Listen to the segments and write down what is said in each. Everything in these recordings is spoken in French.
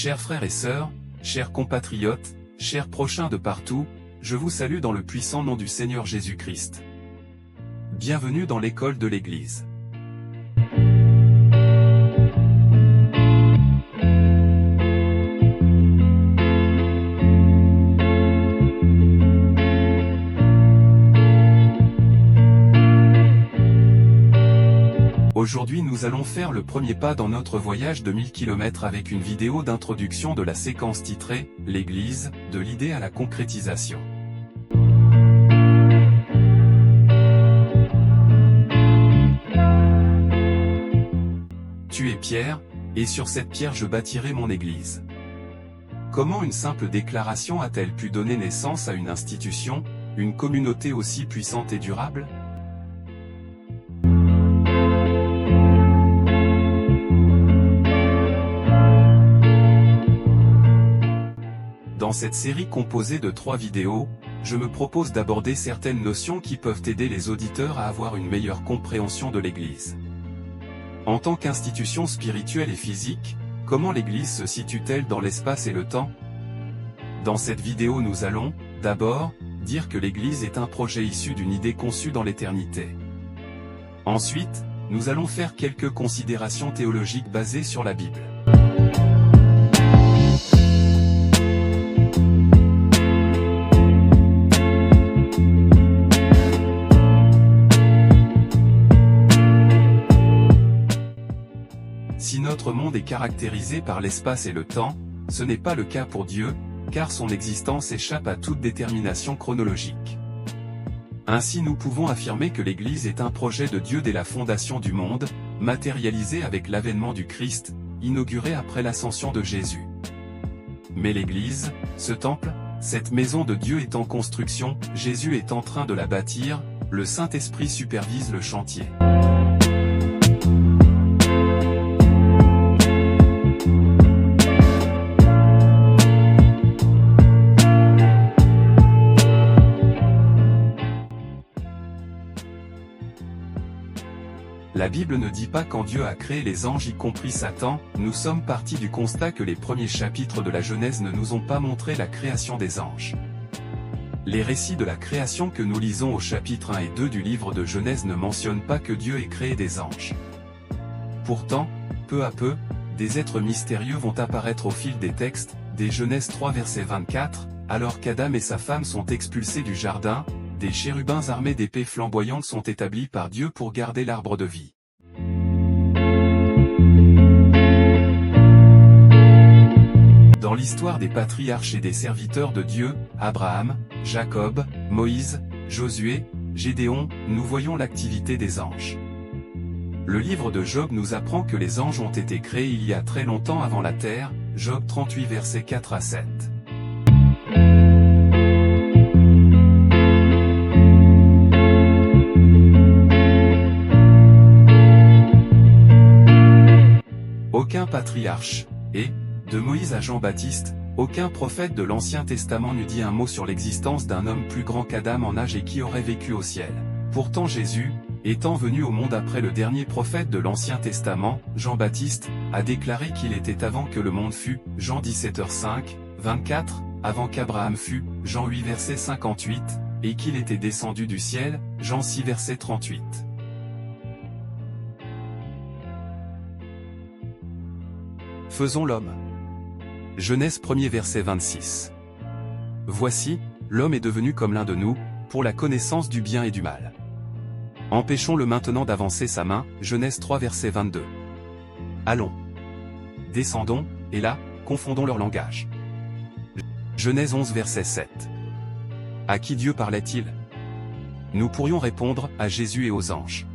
Chers frères et sœurs, chers compatriotes, chers prochains de partout, je vous salue dans le puissant nom du Seigneur Jésus-Christ. Bienvenue dans l'école de l'Église. Aujourd'hui nous allons faire le premier pas dans notre voyage de 1000 km avec une vidéo d'introduction de la séquence titrée « L'Église, de l'idée à la concrétisation ». Tu es Pierre, et sur cette pierre je bâtirai mon Église. Comment une simple déclaration a-t-elle pu donner naissance à une institution, une communauté aussi puissante et durable ? Dans cette série composée de 3 vidéos, je me propose d'aborder certaines notions qui peuvent aider les auditeurs à avoir une meilleure compréhension de l'Église. En tant qu'institution spirituelle et physique, comment l'Église se situe-t-elle dans l'espace et le temps ? Dans cette vidéo nous allons, d'abord, dire que l'Église est un projet issu d'une idée conçue dans l'éternité. Ensuite, nous allons faire quelques considérations théologiques basées sur la Bible. Si notre monde est caractérisé par l'espace et le temps, ce n'est pas le cas pour Dieu, car son existence échappe à toute détermination chronologique. Ainsi nous pouvons affirmer que l'Église est un projet de Dieu dès la fondation du monde, matérialisé avec l'avènement du Christ, inauguré après l'ascension de Jésus. Mais l'Église, ce temple, cette maison de Dieu est en construction, Jésus est en train de la bâtir, le Saint-Esprit supervise le chantier. La Bible ne dit pas quand Dieu a créé les anges y compris Satan, nous sommes partis du constat que les premiers chapitres de la Genèse ne nous ont pas montré la création des anges. Les récits de la création que nous lisons au chapitre 1 et 2 du livre de Genèse ne mentionnent pas que Dieu ait créé des anges. Pourtant, peu à peu, des êtres mystérieux vont apparaître au fil des textes, dès Genèse 3 verset 24, alors qu'Adam et sa femme sont expulsés du jardin, des chérubins armés d'épées flamboyantes sont établis par Dieu pour garder l'arbre de vie. Dans l'histoire des patriarches et des serviteurs de Dieu, Abraham, Jacob, Moïse, Josué, Gédéon, nous voyons l'activité des anges. Le livre de Job nous apprend que les anges ont été créés il y a très longtemps avant la terre, Job 38 versets 4 à 7. Aucun patriarche, et, de Moïse à Jean-Baptiste, aucun prophète de l'Ancien Testament n'eût dit un mot sur l'existence d'un homme plus grand qu'Adam en âge et qui aurait vécu au ciel. Pourtant Jésus, étant venu au monde après le dernier prophète de l'Ancien Testament, Jean-Baptiste, a déclaré qu'il était avant que le monde fût, Jean 17h5, 24, avant qu'Abraham fût, Jean 8 verset 58, et qu'il était descendu du ciel, Jean 6 verset 38. Faisons l'homme. Genèse 1er verset 26. Voici, l'homme est devenu comme l'un de nous, pour la connaissance du bien et du mal. Empêchons-le maintenant d'avancer sa main, Genèse 3 verset 22. Allons. Descendons, et là, confondons leur langage. Genèse 11 verset 7. À qui Dieu parlait-il ? Nous pourrions répondre, à Jésus et aux anges.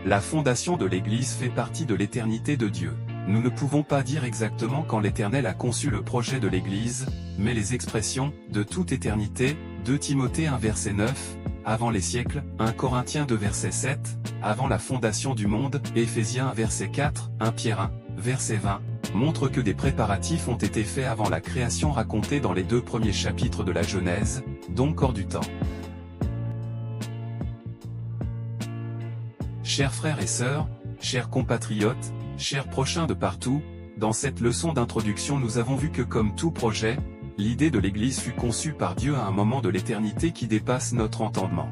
La fondation de l'Église fait partie de l'éternité de Dieu. Nous ne pouvons pas dire exactement quand l'Éternel a conçu le projet de l'Église, mais les expressions « de toute éternité », 2 Timothée 1 verset 9, « avant les siècles », 1 Corinthiens 2 verset 7, « avant la fondation du monde », Éphésiens 1 verset 4, 1 Pierre 1, verset 20, montrent que des préparatifs ont été faits avant la création racontée dans les 2 premiers chapitres de la Genèse, donc hors du temps. Chers frères et sœurs, chers compatriotes, Chers prochains de partout, dans cette leçon d'introduction nous avons vu que comme tout projet, l'idée de l'Église fut conçue par Dieu à un moment de l'éternité qui dépasse notre entendement.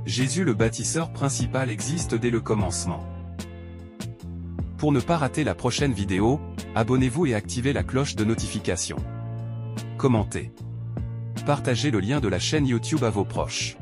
Jésus le bâtisseur principal existe dès le commencement. Pour ne pas rater la prochaine vidéo, abonnez-vous et activez la cloche de notification. Commentez. Partagez le lien de la chaîne YouTube à vos proches.